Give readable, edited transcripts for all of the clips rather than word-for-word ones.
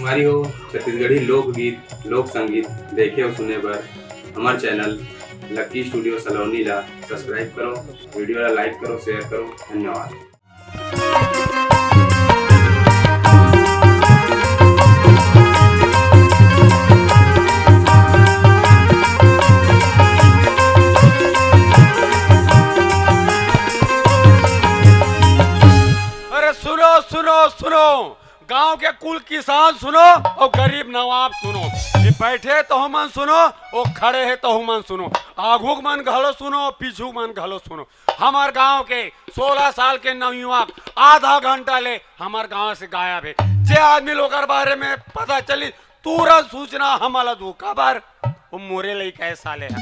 राजकुमारी हो, छत्तीसगढ़ी लोकगीत लोक संगीत देखे और सुने बर हमार चैनल लक्की स्टूडियो सलोनी ला सब्सक्राइब करो, वीडियो ला लाइक करो, शेयर करो। धन्यवाद। सुनो सुनो सुनो, गांव के कुल किसान सुनो और गरीब नवाब सुनो। ये बैठे तो मन सुनो और खड़े है तो मन सुनो। आगू मन घलो सुनो, पीछू मन घलो सुनो। हमार गांव के 16 साल के नवयुवक आधा घंटा ले हमार गांव से गायब है। जे आदमी लोग बारे में पता चली तुरंत सूचना हमारा दू खबर वो मोरे ले कैसे साले हैं।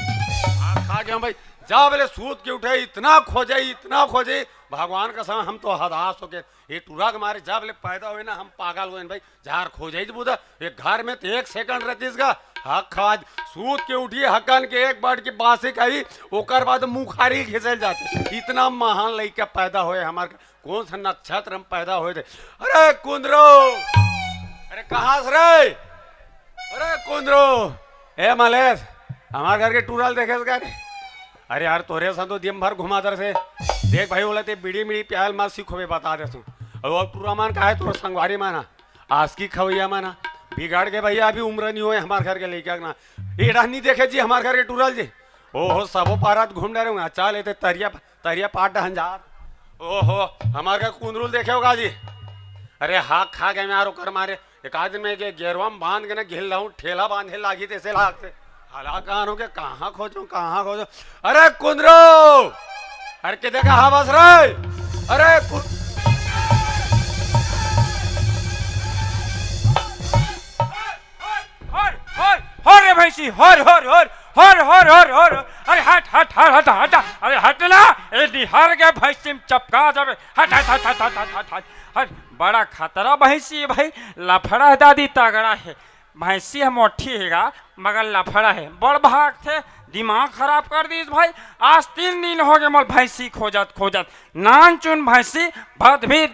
खा गया भाई, जा बोले सूत के उठे, इतना खोजे भगवान का समय हम तो हदास हो गए। ये टूरा के मारे जा बोले पैदा हुए ना हम पागल हुए भाई। जार खोजे बुधा एक घर में तो 1 सेकंड रहती इसका हक खाज सूत के उठिए हकन के एक बार की बासी कही ओकर बाद मुखारी घिसल जाते। इतना महान लड़का पैदा हुए हमारे कौन सा नक्षत्र हम पैदा हुए थे। अरे कुंदरो, अरे कहाँ से रे? अरे कुंदरो ए मलेश, हमारे घर के टूरल देखे रे? अरे यार तोरे सा तो दिन भर घुमा दर से देख भाई बोला ते बीड़ी बीड़ी प्याल मार सीखोवे बता दे तू। और टूरा मान का है तोर संगवारी माना आज की खवैया माना बिगाड़ के भैया अभी उम्र नहीं हुए हमारे घर के लेके ना एड़ा नहीं देखे जी हमारे घर के टूरल जी। ओहो सबो पारात घूम डे रहे चाल लेते तरिया पाट हंजार। ओहो हमारे घर कुंदरुल देखे होगा जी। अरे हाथ खा गए यार ओकर मारे एक आदमी में के गेरवा में बांध के ना घिल रहा ठेला बांधे लागी तैसे लाग से हला कहाँ खोजो। अरे कुंदरो, अरे के देखा हाँ बस रे। अरे रे भैंसी हर अरे हट अरे हट ना ए निहार के भैंसी में चपका जावे। हट बड़ा खतरा भैंसी है भाई। लफड़ा दादी तगड़ा है भैंसी है, मोटी हैगा मगर लफड़ा है। बड़ भाग थे दिमाग खराब कर दी भाई। आज 3 दिन हो गए मोल भैंसी खोजत नान चुन भैंसी भदभीत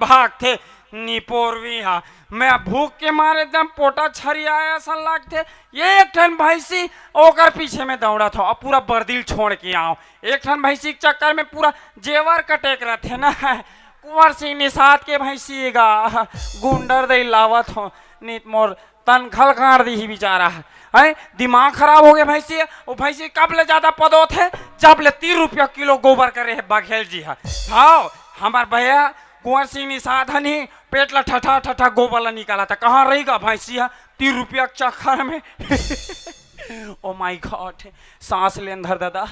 भाग थे निपोरवी हा। मैं भूख के मारे एकदम पोटा छरियाया ऐसा लगते। एक ठन भैंसी ओकर पीछे में दौड़ा था और पूरा बर्दिल छोड़ के आओ। एक ठन भैंसी के चक्कर में पूरा जेवर कटेक रहते ना। कुंवर सिंह निषाद के भैंसी गा गुंडर दे लावत हो नीत मोर तनखल काट दी ही बेचारा है। दिमाग खराब हो गया भैंसी। वो भैंसी कब ले ज्यादा पदो थे जब ले 3 रुपया किलो गोबर करे है बघेल जी है। हाँ हमार भैया कुंवर सिंह निषाद हनी पेट ला ठठा गोबर ला निकाला था। कहाँ रहेगा भैंसी है 3 रुपया चक्कर में। ओ माय गॉड सांस ले अंदर दादा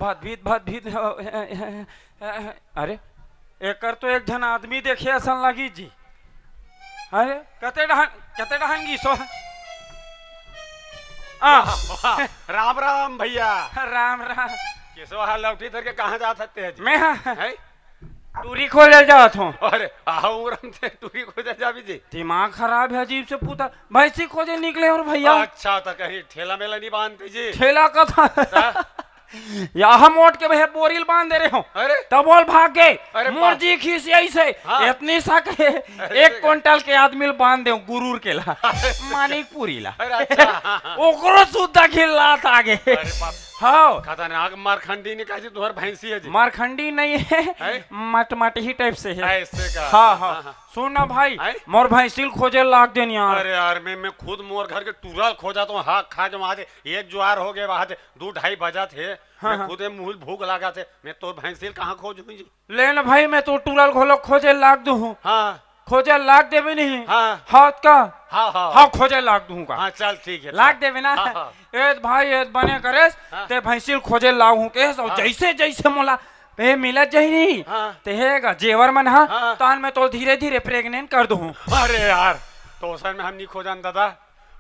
भदभीत। अरे एकर तो एक जन आदमी देखे ऐसा लगी जी। अरे कते डहंगी सो राम राम भैया। राम किसो हाल लौटी धर के कहाँ जा सकते हैं जी? मैं टूरी खोले जात हूँ। अरे आहूरम से टूरी खोजे जाबी जी। दिमाग खराब है अजीब से पूता भैंसी खोजे निकले और भैया। अच्छा तो कहीं ठेला मेला नहीं बांधते जी? ठेला का था या हम ओट के भैया बोरिल बांध दे रहे हो। अरे तब बोल भाग गए मुर्जी खींची से इतनी सा के 1 क्विंटल के आदमी बांध दे गुरूर के ला मानिकपुरी ला। ओकरो सुद्धा खिलात आगे। हाँ खतरनाक मारखंडी ने कहा तुम्हार भैंसी है जी? मारखंडी नहीं है मट ही टाइप से है। ऐसे का? हाँ सुन ना भाई मोर भैंसी खोजे लाग देन यार। अरे यार मैं खुद मोर घर के टूरल खोजा तो हाँ खा जो वहां एक ज्वार हो गए वहां 2-2:30 बजा थे। मैं खुद मुंह भूख लगा थे मैं तो भैंसी कहाँ खोजूं जी? ले ना भाई मैं तो टूरल खोलो खोजे लाग दू। हाँ खोजे लाग देवे नहीं। हाँ हाथ का हाँ खोजे लाग दूंगा। हाँ चल ठीक है लाग देवे ना। एद भाई एद बने करेस ते भैंसी खोजे लाग के जैसे मोला पे मिला जाही ते हेगा जेवर मन हा तान में तो धीरे प्रेग्नेंट कर दूं। अरे यार तो उसन में हम नहीं खोजन दादा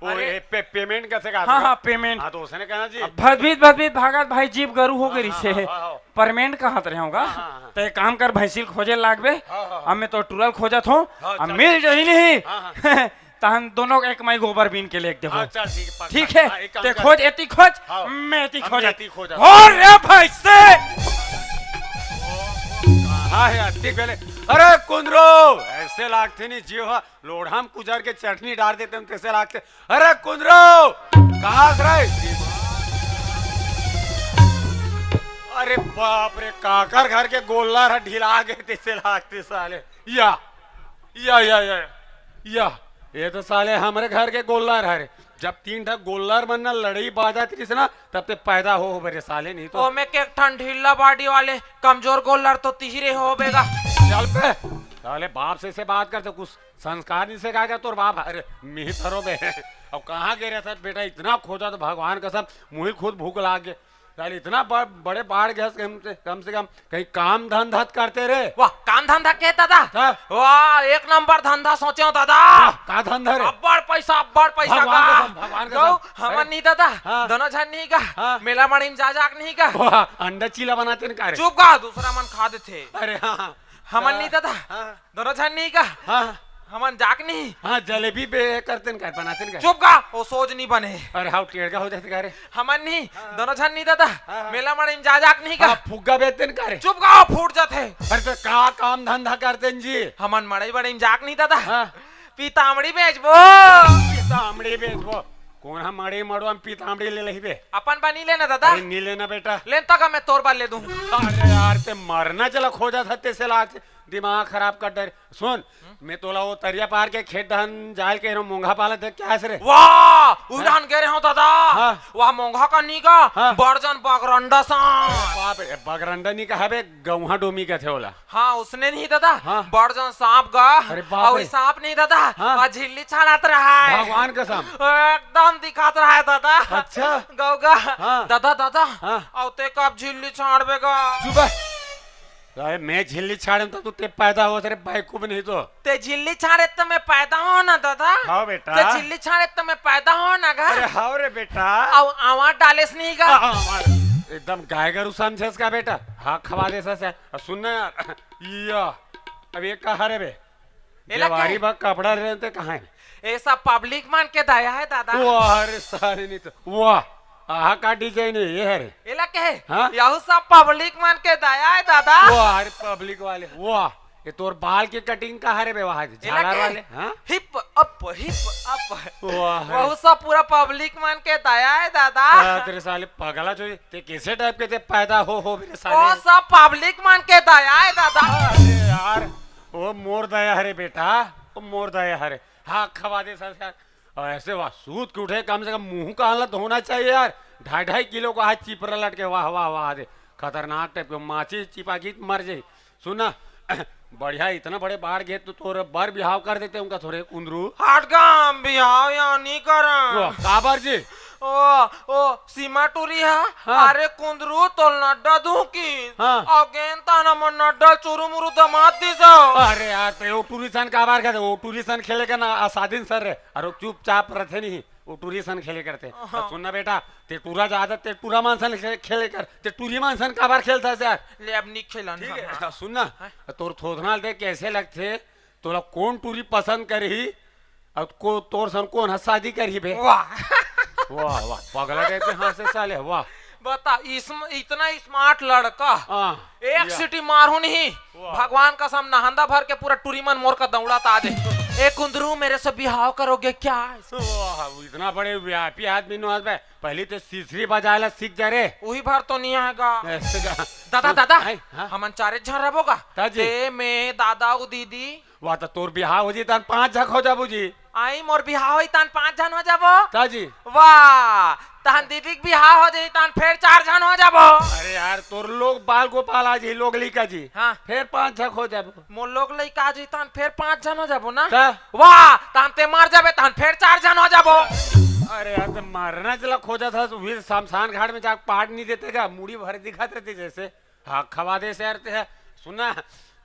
वो पेमेंट कैसे का? हाँ पेमेंट। हाँ तो उसने कहना जी भदभीत भागत भाई जीप गरू हो गई से परमेंट कहाँ रहे होगा। तो एक काम कर भैंसी खोजे लागबे अब मैं तो टूरल खोजत हूँ अब मिल जाही नहीं तहन दोनों एक माई गोबर बीन के लेके देबो। ठीक है ते खोज एती खोज मैं एती खोज। और रे भैंसे हाँ यार ठीक पहले। अरे कुंदरो ऐसे लागते नहीं जीव लोढ़ाम कुचर के चटनी डाल देते हम कैसे लागते। अरे कुंदरो कहाँ रहे? अरे बाप रे काकर घर के गोल्लर ढिला गए तैसे लागते साले। या ये तो साले हमारे घर के गोल्लर है। जब 3 ठा गोल्लर बनना लड़ाई बाजा थी ना तब ते पैदा हो बरे साले नहीं तो ओ में के ठन ढीला बाडी वाले कमजोर गोल्लर तो तीसरे हो बेगा। चल पे साले बाप से बात करते कुछ संस्कार नहीं से कहा तोर बाप। अरे मिही थरो बे अब कहाँ गे रहे था बेटा इतना खोजा तो भगवान कसम मुझे खुद भूख लाग गए साले इतना बड़े बाढ़ गए कम से कम कहीं काम धंधा करते रहे। वाह काम धंधा के दादा हाँ। वाह 1 नंबर धंधा सोचे हो दादा। का धंधा रे? अब्बड़ पैसा भगवान का हमन नहीं दादा हाँ। दोनों जन नहीं का हाँ। मेला मणि में जाक नहीं का वाह, अंडा चीला बनाते न का रे? चुप का दूसरा मन खा देते। अरे हाँ हमन नहीं दादा हाँ। दोनों जन नहीं का हाँ हमन जाक नहीं। हाँ जलेबी बे करते न का बनाते न का? चुप का वो सोच नहीं बने। अरे हाउ टेढ़ा हो जाते का रे? हमन नहीं दोनों जन नहीं दादा हाँ। मेला मणि में जाक नहीं का हाँ, फुग्गा बेचते न का रे? चुप का फूट जाते। अरे तो का काम धंधा करते न जी? हमन मड़ई बड़ई में जाक नहीं दादा हाँ। पीतामड़ी बेचबो। पीतामड़ी बेचबो कौन हम मड़ी मड़ो हम पीतामड़ी ले लही बे? अपन बनी लेना दादा अरे नहीं लेना बेटा। लेन तक मैं तोर बार ले दूं। अरे यार ते मरना चला खोजा था ते से लाग दिमाग खराब कर डर। सुन मैं तोला वो तरिया पार के खेत धन जाल के रो मोंघा पाला देख क्या है रे? वाह उड़ान गे रहे हो दादा हाँ। वाह मोंघा का नीगा हाँ। बड़जन बगरंडा सा। बाप रे बगरंडा नहीं कहा बे गौहा डोमी का थे ओला। हाँ उसने नहीं दादा हाँ। बड़जन सांप गा अरे बाप रे। और सांप नहीं दादा हाँ। और झिल्ली छाड़ात रहा है भगवान कसम एकदम दिखात रहा है दादा। अच्छा। गौगा हाँ। दादा दादा हाँ। औते कब झिल्ली छाड़बेगा? चुप है मैं झिल्ली छाड़े तो तू ते पैदा हो तेरे बैकूफ नहीं तो ते झिल्ली छाड़े तो मैं पैदा हो ना दादा। हाँ बेटा। ते झिल्ली छाड़े तो मैं पैदा हो ना गा। अरे हाँ रे बेटा। और आवाज डालेस नहीं गा। एकदम गाय गरु समझे का बेटा। हाँ खवा दे से सुनना यार या अब ये कहा रे बे एला क्या जवारी है? बा कपड़ा रहते कहाँ है? ऐसा पब्लिक मान के दया है दादा। वाह अरे सारे नहीं तो वाह आहा का डिजाइन है ये है रे। एला के है हाँ? यहू सब पब्लिक मान के दया है दादा। वाह अरे पब्लिक वाले वाह ये तोर बाल की कटिंग कहाँ रे बे वहाँ एला झालर के वाले? हाँ हिप अप वाह वहू सब पूरा पब्लिक मान के दया है दादा। तेरे साले पगला जो ते कैसे टाइप के ते पैदा हो मेरे वो साले। सब पब्लिक मान के दया है दादा। अरे यार वो मोर दया हरे बेटा वो मोर दया हरे। हाँ खवा दे सर यार ऐसे वाह सूत के उठे कम से कम मुंह का हालत होना चाहिए यार। 2.5 किलो का हाथ चिपरा लट के वाह वाह वाह दे खतरनाक टाइप के माची चिपा की मर जाये। सुना बढ़िया इतना बड़े बाढ़ गए तो तोरे बर बिहाव कर देते उनका थोड़े कुंदरू हटगाम बिहाव या नहीं कर काबर जी ओ सीमा टूरी है। हाँ। अरे कुंदरू तो नड्डा दू की हाँ। अगेन ताना मन नड्डा चुरू मुरु दमाद दी सो। अरे यार ते वो टूरिसन काबार करते वो टूरिसन खेले का ना आसादिन सर रे अरे चुपचाप रहते नहीं वो टूरिसन खेले करते। सुनना बेटा ते टूरा ज्यादा ते टूरा मानसन खेले कर ते टूरी मानसन काबार खेलता है यार। ले अब नहीं खेलन। ठीक है सुनना तोर थोथना देख कैसे लगते तोला कौन टूरी पसंद करही और को तोर सन कौन शादी करही बे? वाह वाह वाह पगला कहते हाँ से साले वाह बता इतना स्मार्ट लड़का हाँ एक सीटी मारू नहीं वाह। भगवान का सम नहंदा भर के पूरा टूरीमन मोर का दौड़ा था आज। ए कुंदरू मेरे से बिहाव करोगे क्या? वाह इतना बड़े व्यापी आदमी नो आज पहले तो सीसरी बजाला सीख जा रे। वही भर तो नहीं आएगा ऐसे का दादा दादा हाँ? हमन चारे झन रहोगा ताजी। ते में दादा उ दीदी वाह तो तोर बिहाव हो जी तन 5 झक हो जाबू जी आई मोर बिहाव होई तान 5 जन हो जाबो। ताजी वाह तान दीदी के बिहाव हो जाई तान फिर 4 जन हो जाबो। अरे यार तोर लोग बाल गोपाल आज ही लोग लिखा जी हाँ फिर 5 झक हो जाबू मोर लोग लइका जी तान फिर 5 जन हो जाबो ना। ता? वाह तान ते मर जाबे तान फिर 4 जन हो जाबो। अरे यार तो मारना चला खोजा था तो फिर शमशान घाट में जाकर पाट नहीं देते का मुड़ी भर दिखाते थे जैसे। हाँ खवा दे से यार है सुना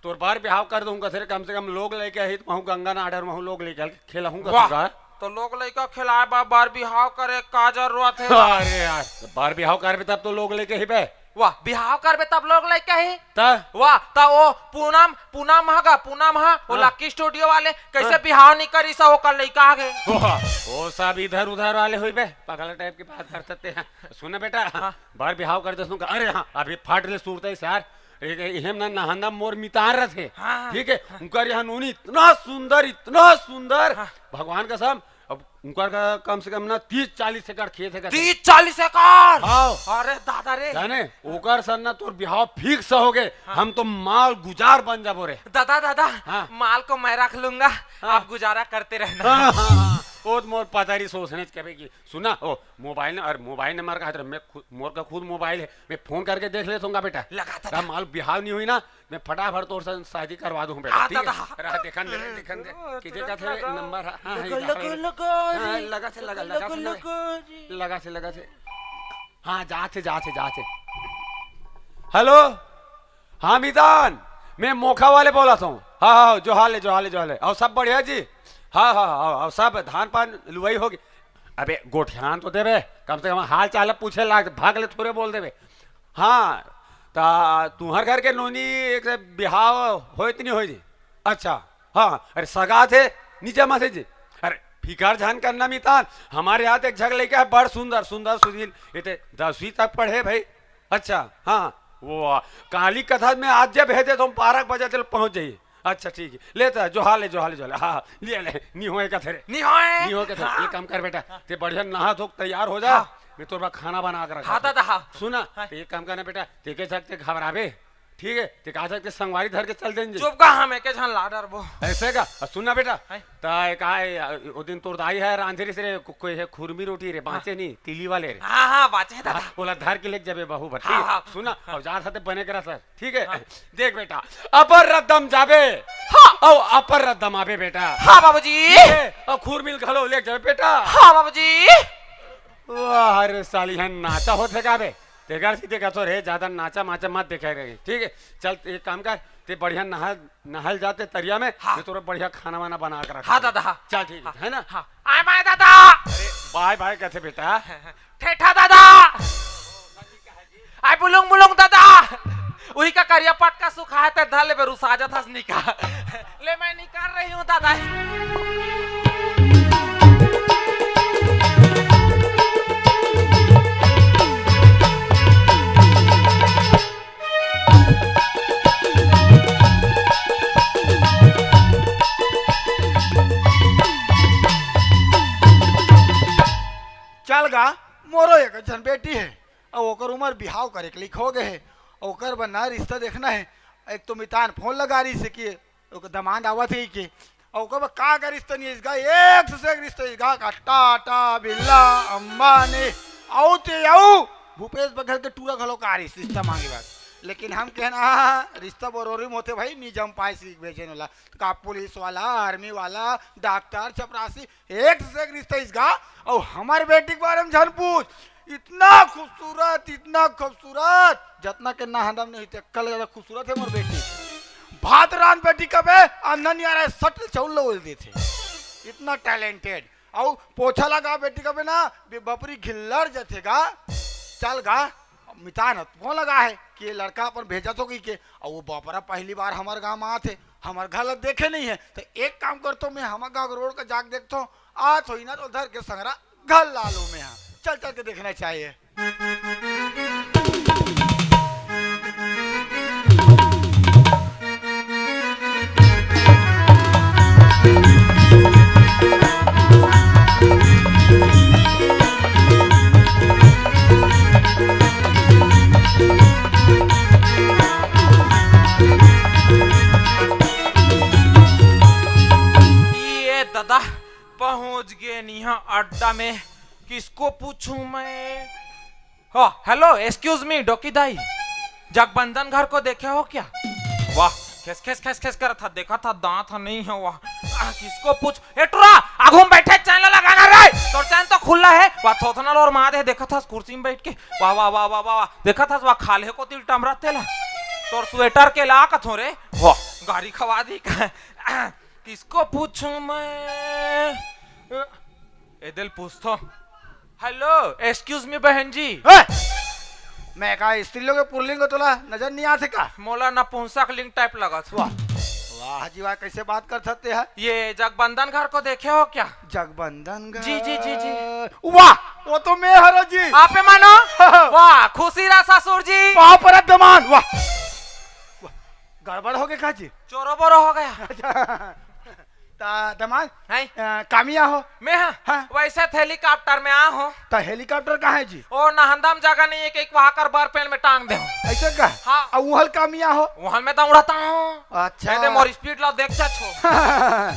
तोर बार बिहाव कर दूंगा फिर कम से कम लोग लेके आई तो गंगा नाडर महू लोग लेके खेलाऊंगा तो लोग लइका खिलाए बार बिहाव करे का जरूरत है? अरे यार बार बिहाव कर तब तो लोग लेके ही बे। वाह बिहाव करबे तब लोग लइका ही ता वाह ता ओ पूनम हगा पूनम हा वो हाँ। लकी स्टूडियो वाले कैसे बिहाव नहीं करी सा ओकर लइका आगे। वो सब इधर उधर वाले हुई बे पगला टाइप की बात कर सकते हैं। सुना बेटा हाँ। बार बिहाव कर दे अरे हाँ अभी फाट ले सूरत है यार हेम ना नहाना मोर मितान रथे। हाँ। ठीक है, उनकर यहाँ नूनी इतना सुंदर भगवान का सब। अब उनकर का कम से कम ना 30-40 एकड़ खेत है। 30-40 एकड़। हाँ। अरे दादा रे। जाने ओकर सर ना तोर बिहाव फिक्स हो गए। हम तो माल गुजार बन जाबो रे। दादा हाँ। माल को मैं रख लूंगा, हाँ। आप गुजारा करते रहना। हाँ। ओ मोर पतारी सोचने कहे कि सुना ओ मोबाइल और मोबाइल नंबर का मैं मोर का खुद मोबाइल है, मैं फोन करके देख लेता हूँ बेटा। लगाता था माल बिहाव नहीं हुई ना, मैं फटाफट तोर से शादी करवा दूँ बेटा। ठीक है, रहा देखन दे किधर का थे नंबर। हां लगा से हाँ जाते। हेलो हाँ मितान, मैं मोखा वाले बोला था। हाँ जो हाल है और सब बढ़िया जी। हाँ सब धान पान लुवाई होगी। अबे गोठियान तो देवे, कम से कम हाल चाल पूछे लाग, भाग ले थोड़े बोल देवे। हाँ ता तुम्हार घर के नोनी एक बिहाव हो इतनी हो जी। अच्छा हाँ, अरे सगा थे नीचे माथे जी। अरे फिकार जान करना मितान, हमारे यहाँ एक झग लेके है बड़ सुंदर सुशील, ये 10वीं तक पढ़े भाई। अच्छा हाँ, वो काली कथा में आज जब भेजे तो हम 12 बजे तक पहुँच जाइए। अच्छा ठीक है, लेता जो हाल है। हाँ ले नहीं होए का थे ये काम कर बेटा, ते बढ़िया नहा धो तैयार हो जा। मैं तो खाना बना कर हाँ दादा हाँ। सुना एक काम करना बेटा, तेके सकते घबराबे। ठीक है, ते कहा सकते संगवारी धर के चल देंगे। चुप का हमें के झन लाडर वो ऐसे का सुनना बेटा। ता काय ओ दिन तोर दाई है रांधेरी से कोई है खुरमी रोटी रे बाँचे नहीं तिली वाले रे। हाँ बाचे दादा। बोला धर के लेके जाबे बहू भट्टी। हाँ। सुना और जा सकते बने करा सर। ठीक है देख बेटा, अपर रद्दम जाबे और अपर रद्दम आबे बेटा। हाँ बाबूजी। और खुरमिल घलो ले जाबे बेटा। हाँ बाबूजी। वाह अरे साली है नाचा होते का बे, तेगार सीधे का तो रे ज्यादा नाचा माचा मत दिखाएगा। ठीक है चल एक काम कर, ते बढ़िया नहल जाते तरिया में। हाँ। मैं तोरा बढ़िया खाना वाना बना कर रखा। हाँ दादा हाँ। चल ठीक है ना। हाँ आए माय दादा। अरे बाय कहते बेटा। ठेठा दादा। आए बुलुंग दादा। वही का करिया पट का सुखा है ते धले बेरु साजा था निका। ले मैं निकाल रही हूँ दादा। चल गा मोरो एक जन बेटी है और ओकर उम्र बिहाव करे के लिख हो गए है। ओकर बना रिश्ता देखना है। एक तो मितान फोन लगा रही से कि ओकर दमांड आवत है कि ओकर का का रिश्ता नहीं इसका, एक से एक रिश्ता इसका का टाटा बिरला अंबानी आओ भूपेश बघेल के टूरा घलो का रिश्ता मांगे बात। लेकिन हम कहना रिश्ता बरोरी होते भाई निजम पाए सीख भेजे वाला का पुलिस वाला आर्मी वाला डॉक्टर चपरासी एक से एक रिश्ता इसका। और हमारे बेटी के बारे में झन पूछ, इतना खूबसूरत जितना के ना हम नहीं थे कल ज्यादा खूबसूरत है मोर बेटी। भात रान बेटी कब है अंदर नहीं आ रहा है, सट चौल बोल देते इतना टैलेंटेड। और पोछा लगा बेटी कब ना बपरी घिल्लर जथेगा। चल गा मितान फोन लगा है कि लड़का अपन भेजा तो की के, और वो बापरा पहली बार हमारे गांव में आते, हमारे घर देखे नहीं है। तो एक काम करता मैं हमारे गाँव रोड का जाग देखता हूँ आज हो ना तो उधर के संगरा घर लालू में यहाँ चल के देखना चाहिए। दादा पहुंच गए यहाँ अड्डा में, किसको पूछूं मैं। हाँ हेलो एक्सक्यूज मी डोकी दाई, जगबंधन घर को देखे हो क्या? वाह खेस कर था, देखा था दांत नहीं है। वाह किसको पूछ एटुरा आगू में बैठे चैनल लगाना रे, तो चैन तो खुला है। वाह थोथनल और माद है, देखा था कुर्सी में बैठ के। वाह वाह वाह वाह वाह देखा था वाह खाले को तिल टमरा तेला तोर स्वेटर के ला कथो रे। वाह गाड़ी खवा दी का किसको पूछूं मैं। ए दिल पूछतो। हेलो एक्सक्यूज मी बहन जी। मैं कहा स्त्रीलों के पुरलिंग को तोला नजर नहीं आते का? मोला नपुंसक लिंग टाइप लगा था। वाह जी वाह कैसे बात कर सकते हैं। ये जगबंधन घर को देखे हो क्या? जगबंधन घर जी जी जी जी। वाह वो तो मैं हरो जी। आपे मानो वाह खुशी रा ससुर जी पापरत दमान। वाह गड़बड़ हो गए काजी चोरो बोरो हो गया। अच्छा दमाद है कामिया हो मैं हाँ, हाँ। वैसे हेलीकॉप्टर में आ हो तो हेलीकॉप्टर कहाँ है जी और नहंदम जगह नहीं है कि वहां कर बार पेन में टांग दे ऐसे का हाँ। और वहल कामिया हो वहां में दौड़ता हूँ अच्छा दे मोर स्पीड ला देख छो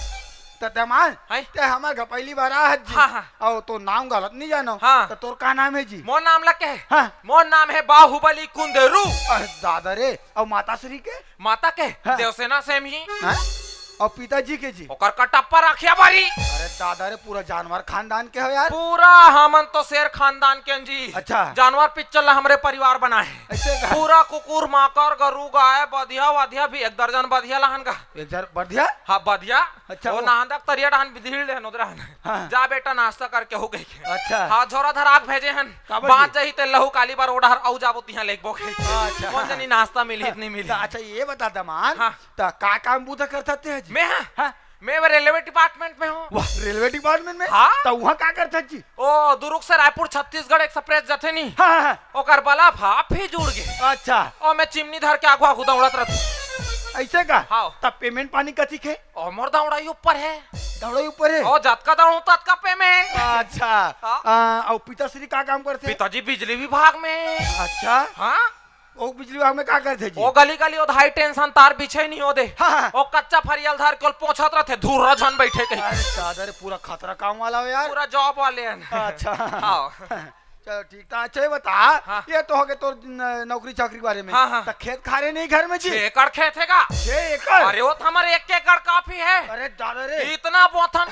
तो दमाद है? ते हमार घर पहली बार आ जी हाँ, हाँ। और तो नाम गलत नहीं जानो हाँ। तो तोर का नाम है जी मोर नाम लग के हाँ। मोर नाम है बाहुबली कुंदेरू अरे दादा रे और माता श्री के माता के हाँ। देवसेना सेम ही हाँ? और पिताजी के जी ओकर कटप्पा रखिया बारी अरे दादा रे पूरा जानवर खानदान के हो यार पूरा हमन तो शेर खानदान के जी अच्छा। जानवर पिक्चर ला हमरे परिवार बना है ऐसे का पूरा कुकुर माकर गरु गाय बधिया वधिया भी 1 दर्जन बधिया लहन का एक जर बढ़िया हाँ बधिया अच्छा, वो वो। नहांदक तरिया डहन बिधील दे नोदरहन हाँ। जा बेटा नाश्ता करके हो गई के अच्छा हाथ झोरा धराक भेजे हन काबर बात जी? जही ते लहू काली बार ओडहर औ जाबो तिहां लेकबो के अच्छा। कौन जनी नाश्ता मिली नहीं मिली तो अच्छा ये बता दमान हाँ। तो का काम बूता करते हैं जी मैं हाँ हाँ? मैं रेलवे डिपार्टमेंट में हूँ वाह रेलवे डिपार्टमेंट में हाँ। तो वहाँ का करते जी ओ दुरुक से रायपुर छत्तीसगढ़ एक्सप्रेस जथे नी हाँ हाँ, हाँ। ओकर बला भाप ही जुड़ गए अच्छा और मैं चिमनी धर के आगू आगू दौड़त रहती ऐसे का हाँ। तब पेमेंट पानी कथी के और मोर दौड़ाई ऊपर है दौड़े ऊपर है और जत का दौड़ू तत का पेमेंट अच्छा हाँ। और पिताश्री का काम करते हैं पिताजी बिजली विभाग में अच्छा हाँ वो बिजली विभाग में का करते जी वो गली गली हाई टेंशन तार बिछे नहीं हो दे हाँ, हाँ। वो कच्चा फरियल धर के पहुंचत रहते धूर झन बैठे के अरे दादा रे पूरा खतरा काम वाला हो यार पूरा जॉब वाले हैं अच्छा हाँ। चलो ठीक था अच्छा ये बता हाँ। ये तो हो गए तो नौकरी चाकरी के बारे में हाँ, हाँ। तो खेत खारे नहीं घर में जी 6 एकड़ खेत हैगा 6 एकड़ अरे वो तो हमारे 1 एकड़ काफी है अरे दादा रे इतना बोथन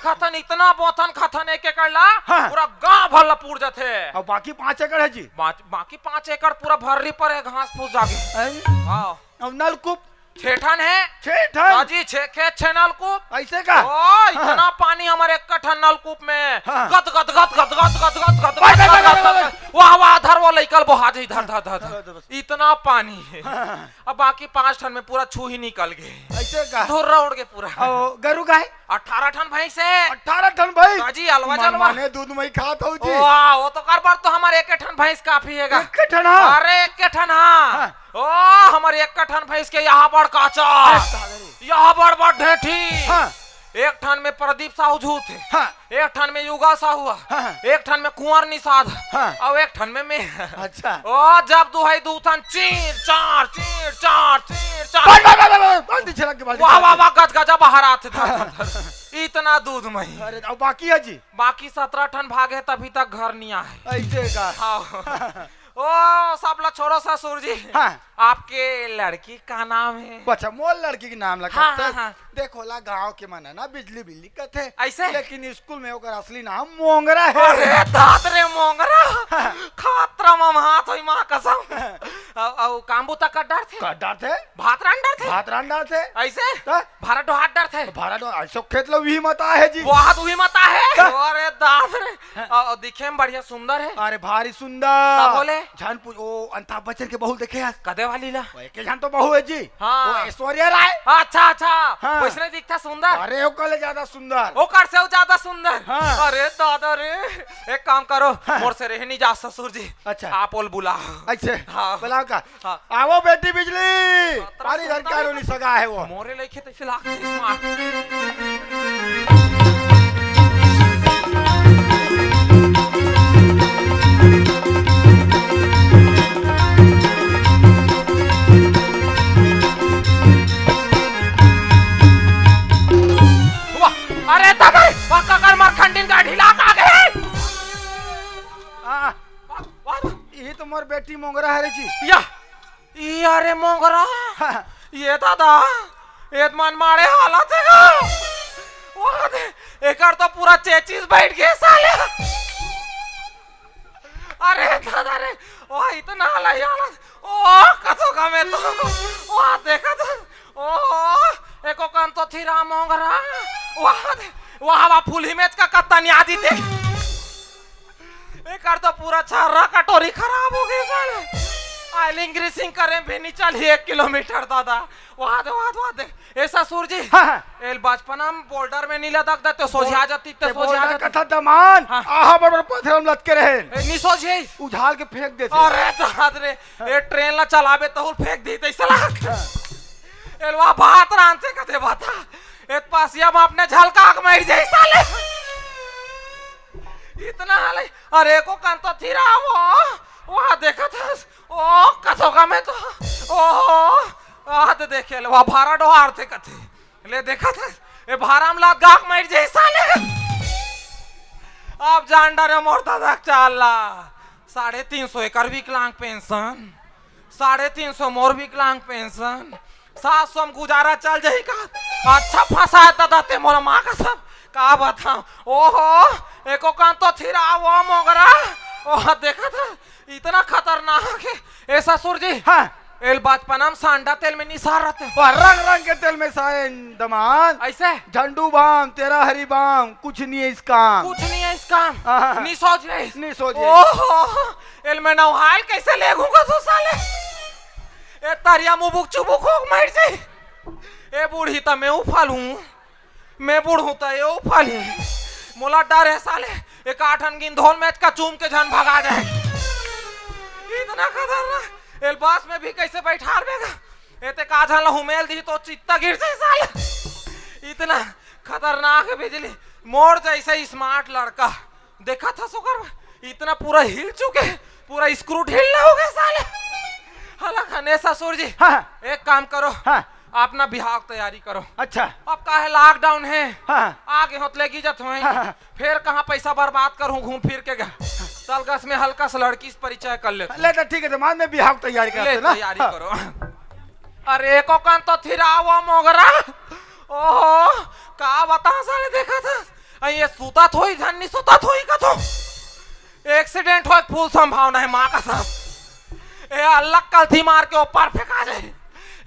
खतन 1 एकड़ ला हाँ। पूरा गांव भर ला पूर जाते और बाकी 5 एकड़ है जी बाकी 5 एकड़ पूरा भर्री पर है घास फूस जाके अरे, हाँ और नलकूप 6 ठन है 6 ठन जी 6 खेत 6 नलकूप ऐसे का ओ इतना पानी हमारे 1 कठन नलकूप में हाँ। गद गद गद गद गद गद गद गद बस, बस, बस, बस, बस। वाह वाह धर वो लइकल बहा जे धर धर धर बस, धर बस। इतना पानी है हाँ, अब बाकी 5 ठन में पूरा छू ही निकल गए ऐसे का धुर उड़ गए पूरा और गरु गाय 18 ठन भैंस है 18 टन भाई काजी अलवा जलवा माने दूध में खात हो जी वाह वो तो कर बार तो हमारे 1 ठन भैंस काफी हैगा 1 टन हाँ अरे 1 ठन हाँ हाँ। ओ हमारे 1 ठन भैंस के यहाँ बड़ काचा यहाँ बड़ बड़ ढेठी हाँ 1 ठन में प्रदीप साहू झूठ है हाँ 1 ठन में युगा साहू हाँ। 1 ठन में कुंवर निषाद हाँ। और 1 ठन में मैं अच्छा ओ जब दुहाई दू ठन चीर चार चीर चार चीर बस, चार बस, बस, बस, बस, बाल्टी छलक के बाल्टी वाह वाह छलक वाह गज गजा बाहर आते थे इतना दूध में के। अरे और बाकी है जी बाकी 17 ठन भागे तभी तक घर नहीं आए ऐसे का हाँ। ओ सबला छोड़ो ससुर जी हाँ आपके लड़की का नाम है अच्छा मोल लड़की के नाम लगा हाँ, हाँ, हाँ। देखो ला गांव के मन है ना बिजली बिजली कथे ऐसे? लेकिन स्कूल में ओकर असली नाम मोंगरा है अरे दाद रे मोंगरा खातरा में हाथ होई मां कसम औ कांबू तक का डर थे का थे भात रान डर थे भात रांडा थे ऐसे ता? भारत हाथ डर थे भारत ऐसो खेत लो भी मता है जी बहुत हुई मता है ता? अरे दाद रे दिखे में बढ़िया सुंदर है अरे भारी का सुंदर बोले जान पूछ ओ अमिताभ बच्चन के बहू देखे आज कदे वाली ला वो एक जान तो बहू है जी हाँ। वो ऐश्वर्या राय अच्छा अच्छा हाँ। वैसे दिखता सुंदर अरे वो कले ज्यादा सुंदर ओकर से ज्यादा सुंदर हाँ। अरे दादा रे एक काम करो मोर से रह नहीं जा ससुर जी अच्छा। आप ओल बुला ऐसे हाँ। बुलाओ का हाँ। आवो बेटी बिजली हाँ, पानी घर सुंदर का है। रोली सगा है वो मोरे लेके तो फिलहाल स्मार्ट वाह अरे दादा वाह ककर मार खंडिन का ढीला का गए हाँ वाह, वाह ये तो मोर बेटी मोंगरा है रे जी या ये अरे मोंगरा हाँ। ये दादा ये मन मारे हालत है गा वाह दे एकर तो पूरा चेचिस बैठ गए साले अरे दादा रे वाह इतना हालत ओ कथो का में तो वाह देखा तो ओ एको कान तो थी राम मोंगरा वाह दे वाह वाह फुल हिमेज का कत्ता न्यादी देख एकर तो पूरा छर्रा कटोरी खराब हो गई साले आइलिंग ग्रीसिंग करें भी नहीं चल 1 किलोमीटर दादा वहां दे ऐसा सूर जी हाँ, हाँ। एल बचपना में बोल्डर में नीला दग देते सोझा जाती ते ते सोझा बोलना जाती कथा दमान हाँ। आहा बड़ पत्थर हम लटके रहे नहीं सोझे उछाल के फेंक देते अरे दाद रे ये ट्रेन ला चलावे तो फेंक दी तैसे लाख एलवा भात रांचे कथे बता एक पासिया में अपने झलका के मर जाई साले इतना हाले अरे को कान तो थी रहा वो वहां देखा था ओ कथोगा में तो ओ हाथ देखे ले वहां भारा डोहार थे कथे ले देखा था ए भाराम लात गाक मर जाई साले अब जान डरे मोरता तक चाला 350 एकड़ विकलांग पेंशन 350 मोर विकलांग पेंशन 700 में गुजारा चल जाई का अच्छा फंसाया था ते मोर माँ का सब का बताऊं ओहो एको कान तो थिरा वो मोगरा ओह देखा था इतना खतरनाक है ए ससुर जी हाँ एल बचपना में सांडा तेल में निसार रहते वह रंग रंग के तेल में साए दमान ऐसे झंडू बाम तेरा हरी बाम कुछ नहीं है इस काम कुछ नहीं है इस काम हाँ। नहीं सोचे नहीं सोचे ओहो एल में नौहाल कैसे ले घूंगा तो साले ए तारिया मुबुक चुबुक हो मर जाई ए बूढ़ी त मैं उफाल हूं मैं बूढ़ हूं त ये उफाल मोला डर है साले एक 8 गिन धोल मैच का चूम के जान भगा जाए इतना खतरनाक एलबास में भी कैसे बैठा रहेगा एते काझा लहुमेल दी तो चित्ता गिर जाए साले इतना खतरनाक है बिजली मोड़ जैसे स्मार्ट लड़का देखा था सुकर इतना पूरा हिल चुके पूरा स्क्रू ढील हो गए साले हला खने ससुर जी हाँ एक काम करो हाँ अपना बिहाव की तैयारी करो अच्छा अब का है लॉकडाउन है हाँ आगे होतले की जत हुए हाँ। फिर कहाँ पैसा बर्बाद करूं घूम फिर के गया तलगस में हल्का सा लड़की से परिचय कर लेते ले तो ठीक है दमान में बिहाव तैयारी ले करते ना तैयारी हाँ। करो अरे को कान तो थिरा वो मोगरा ओहो का बता साले देखा था ये सूता थोई धन्नी सूता थोई का तो एक्सीडेंट हो फुल संभावना है माँ का साहब ए अल्लाह कल थी मार के ऊपर फेंका जाए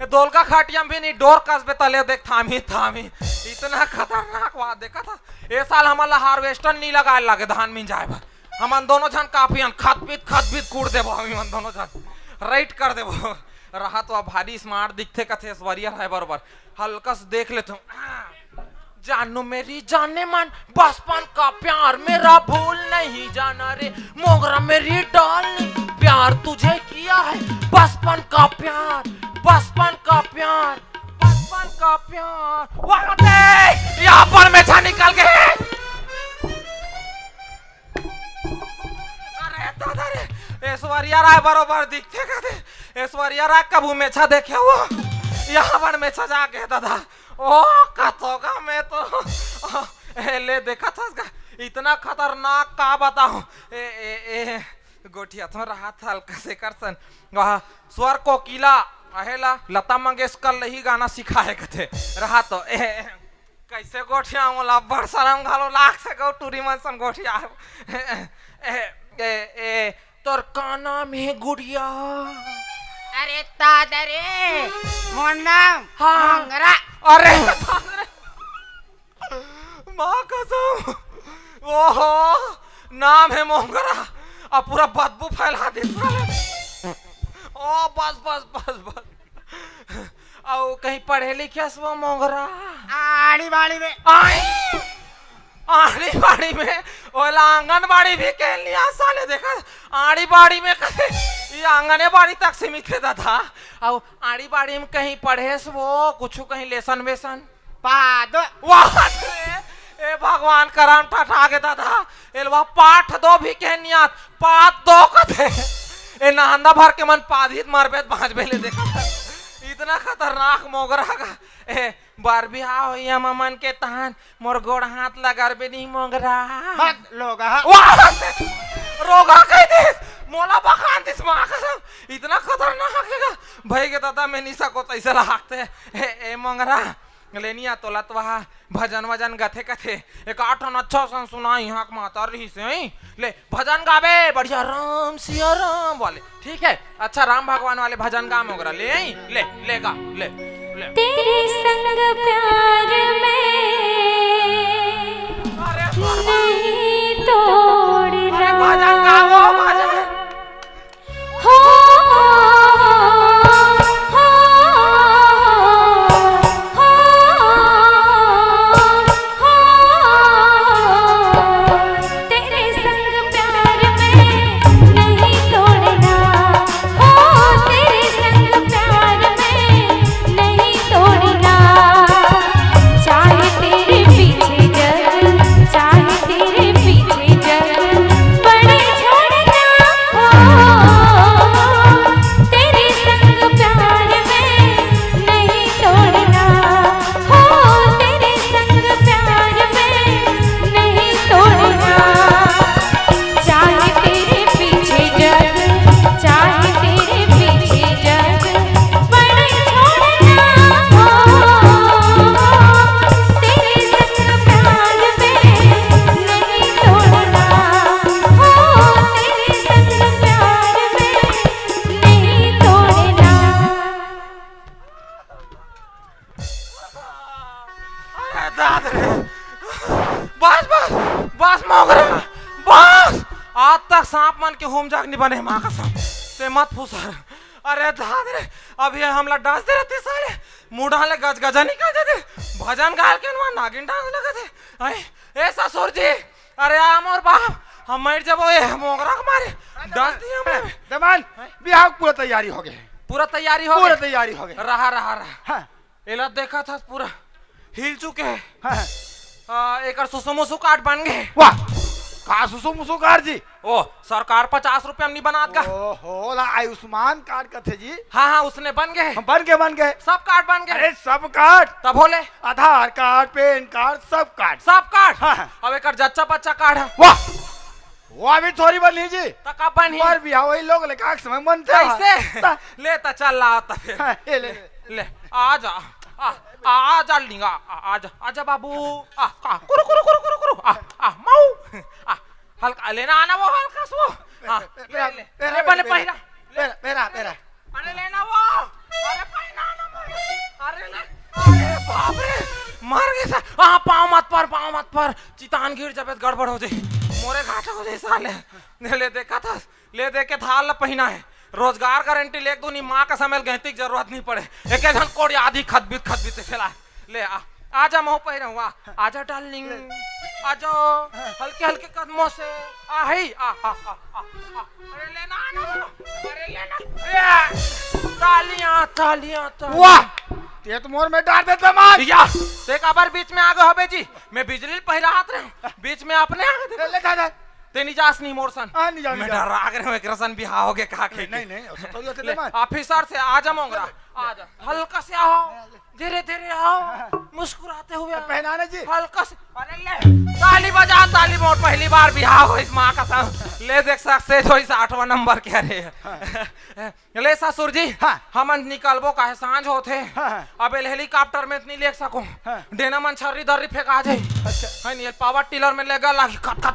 दोल का खाटिया भी नहीं डोर कसबे तले देख थामी थामी इतना खतरनाक बात देखा था ए साल हमारा हार्वेस्टर नहीं लगाए लगे धान में जाए हम दोनों जन काफी खत पीत कूड़ देबो हम दोनों जन राइट कर देबो रहा तो अब भारी स्मार्ट दिखते कथे वरियर है बरोबर हल्का से देख लेते जानू मेरी जाने मन बचपन का प्यार मेरा भूल नहीं जाना रे मोगरा मेरी डालनी प्यार तुझे किया है बचपन का प्यार बचपन का प्यार बचपन का प्यार वहां दे यहाँ पर में छा निकल गए अरे दादा रे ऐश्वर्या राय बरोबर दिखते कहते ऐश्वर्या राय कबू में छा देखे वो यहाँ पर में छा जाके दादा ओ कथोगा मैं तो ले देखा था इतना खतरनाक का बताऊं ए गोठिया तो रहा था हल्का से करसन स्वर कोकिला अहेला लता मंगेशकर लही गाना सिखाए कथे रहा तो कैसे गोठिया मोला बड़ शरम घालो लाख से गो टूरी मन सन गोठिया तोर का नाम है गुड़िया अरे तादरे मोर नाम हाँ। मंगरा अरे माँ कसम ओहो नाम है मोंगरा अब पूरा बदबू फैला दे साले ओ बस बस बस बस आओ कहीं पढ़े लिखे वो मोंगरा आड़ी बाड़ी में आड़ी बाड़ी में ओला आंगनबाड़ी भी कह लिया साले देखा आड़ी बाड़ी में कहे ये आंगने बाड़ी तक सीमित था और आड़ी बाड़ी में कहीं पढ़े वो कुछ कहीं लेसन वेसन पाद वाह ए भगवान करम ठठा के दादा एलवा पाठ दो भी कहनियात पाठ दो कथे ए नहंदा भर के मन पाधित मारबेत भांज बेले देखा था इतना खतरनाक मोगरा का ए बार बिहाव होइया मन के तहन मोर गोड़ हाथ लगारबे नहीं मोगरा मत लोग वाह रोगा कह दे मोला बखान दिस मां कसम इतना खतरनाक है भाई के दादा मैं नहीं सको तैसे लागते ए मोगरा लेनिया तो लतवा भजन वजन गथे कथे एक 8 अच्छा सन सुना यहाँ के माता रही से ले भजन गावे बढ़िया राम सिया राम वाले ठीक है अच्छा राम भगवान वाले भजन गा मोगरा ले ले ले गा ले ले तेरे संग प्यार में अरे नहीं तोड़ना भजन गाओ भजन हो तेरे संग प्यार में नहीं तोड़ना हो तेरे संग प्यार में नहीं तोड़ना दाद रे बस बस बस मोगरा बस आज तक सांप मन के होम जाग नहीं बने माँ कसम ते मत फुसर अरे दाद रे अभी हमला डांस दे रहते साले मुड़ा ले गज गजा निकाल देते भजन गाल के वहाँ नागिन डांस लगे थे अरे ए ससुर जी अरे आम और बाप हम मर जब ये मोगरा के मारे डांस दिए हमने दमान बिहाव पूरा तैयारी हो गए पूरा तैयारी हो पूरा गई तैयारी हो गए रहा रहा रहा हाँ एला देखा था पूरा हिल चुके हैं हाँ एक सुसुमुसु कार्ड बन गए वाह का सुसु मुसु कार जी ओ सरकार 50 रुपए हमने बना का ओहो ला आयुष्मान कार्ड का थे जी हाँ हाँ उसने बन गए हम बन गए सब कार्ड बन गए अरे सब कार्ड तब बोले आधार कार्ड पैन कार्ड सब कार्ड सब कार्ड हाँ। अब एक जच्चा बच्चा कार्ड है वाह वो अभी थोड़ी बनी जी तो कब बनी पर बिहाव वही लोग लेखा के समय मन थे कैसे ले तो चल रहा था फिर हाँ, ये ले ले आ जा आ जा लिंगा आ जा आजा बाबू आ कुरु कुरु कुरु कुरु कुरु आ माऊ आ हल्का लेना आना वो हल्का सो हां ले बने पहिरा मेरा अरे लेना वो अरे पहिना ना अरे ले अरे बाप रे मार गए सा हां पाँव मत पर चितान गिर जब गड़बड़ हो जाए मोरे घाटा हो जाए साले ले देखा था ले देख के थाल पहिना है रोजगार गारंटी ले दूनी माँ का समय गहती की जरूरत नहीं पड़े एक जन कोड़ी आधी खदबित फैला ले आजा मोह पहिरा हुआ आजा डार्लिंग आजा हल्के हल्के कदमों से अरे लेना तालियां वाह ते तो मोर में डाल देता मान या ते काबर बीच में आगे होबे जी मैं बिजली पहिरा हाथ रहे बीच में अपने आगे ले जा ते निजास नहीं मोरसन हाँ, नहीं जा, मैं नहीं जा। डर आ गए एक रसन भी आओगे कहा के नहीं तो ये ले, मान ऑफिसर से आजा मोंगरा आजा हल्का से आओ धीरे आओ मुस्कुराते हुए आओ। पहनाने जी हल्का से अरे ले ताली बजा ताली मोट पहली बार बिहार हो इस माँ का संग ले देख सकते हो इस 8वां नंबर के रे ले ससुर जी हाँ। हमन निकलबो काहे सांझ होथे हाँ। अब हेलीकॉप्टर में इतनी ले सको हाँ। देना मन छर्री दर्री फेंका जाए अच्छा है नहीं पावर टिलर में लेगा लागी खट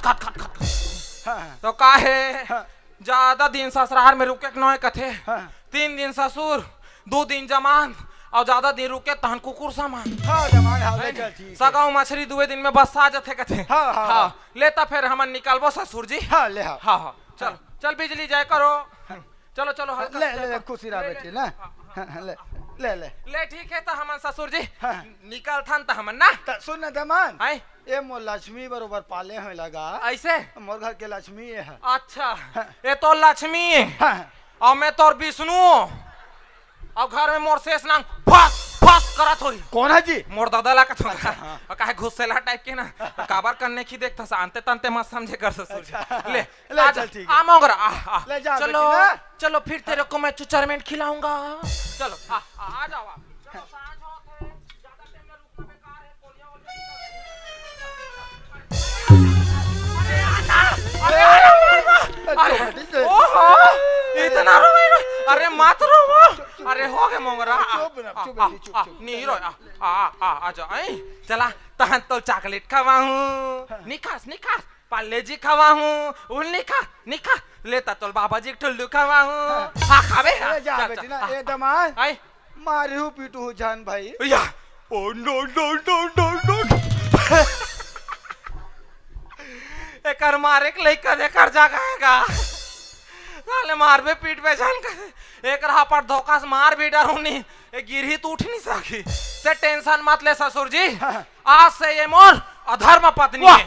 हाँ तो काहे हाँ। ज्यादा दिन ससुराल में रुके नय कथे हाँ। 3 दिन ससुर 2 दिन जमान और ज्यादा दिन रुके तहन कुकुर सामान हाँ जमान हाँ ले चल ठीक है। सगाऊ मछली 2 दिन में बस आ जाते कथे हाँ। लेता फिर हमन निकलबो ससुर जी हाँ ले हाँ हाँ चल बिजली जाए करो चलो हल्का ले से ले जाए खुशी रहा बेटी ना हाँ, ले ठीक है तो हमन ससुर जी हाँ। निकल थन तो हमन ना त सुन न दमान आई ये मोर लक्ष्मी बरोबर पाले होए लगा ऐसे मोर घर के लक्ष्मी ये है अच्छा ये तो लक्ष्मी हाँ। और मैं तोर विष्णु और घर में मोर शेष नांग फस करत होई कौन है जी मोर दादा ला का और काहे घुसेला टाइप के ना काबर करने की देखता शांते तंते मत समझे कर ससुर जी ले ले चल ठीक है। आ मोगरा आ ले जा चलो बेटी ना। चलो फिर तेरे को मैं चुचरमेंट खिलाऊंगा चलो आ जाओ आप चलो सांझ होत है ज्यादा टाइम में रुकना बेकार है कोलिया अरे ओहो इतना रो अरे मत रो अरे हो गए मोंगरा नहीं रो आ जा चला तहन तो चॉकलेट खवाऊं निकास पाले जी खवाऊं उन निखा लेता तो बाबा जी टुल्लू खवाऊं हाँ खावे ले जा बेटी ना ये दमान आई मारू पीटू जान भाई या ओ नो एकर मारे के लइका एकर जगाएगा साले मारबे पीठ पे जान कर एक रहा पर धोखा से मार भी डरूनी ये गिरही तो उठ नहीं सकी ते टेंशन मत ले ससुर जी आज से ये मोर अधर्म पत्नी है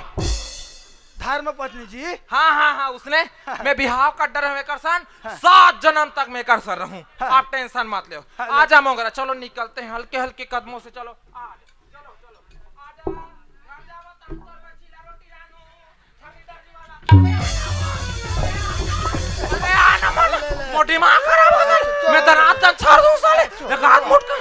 धर्म पत्नी जी हाँ उसने मैं बिहाव कर डर में कर सन 7 जन्म तक मैं कर सर रहूं आप टेंशन मत ले आजा मोगरा चलो निकलते हैं हल्के हल्के कदमों से चलो चलो मोटी माँ खराब हो गई मैं दरात तक छोड़ दूं साले एक हाथ मुड़ कर